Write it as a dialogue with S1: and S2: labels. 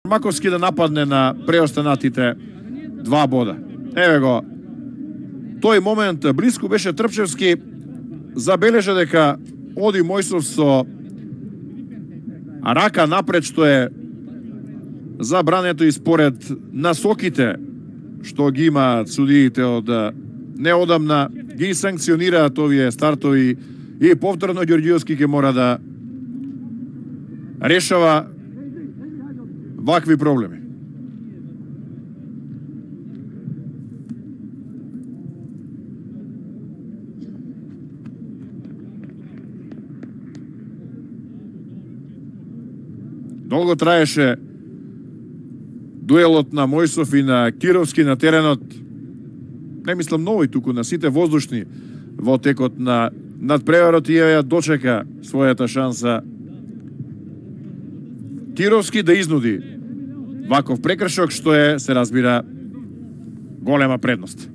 S1: Маковски да нападне на преостанатите 2 бода. Еве го, тој момент блиску беше Трпчевски, забележа дека оди Мојсов со рака напред, што е забрането и според насоките што ги имаат судиите од неодамна, ги санкционираат овие стартови и повторно Ѓорѓиовски ќе мора да решава вакви проблеми. Долго траеше дуелот на Мојсов и на Кировски на теренот. Не мислам новој туку, на сите воздушни во текот на надпреварот, и ја дочека својата шанса Кировски да изнуди ваков прекршок, што е, се разбира, голема предност.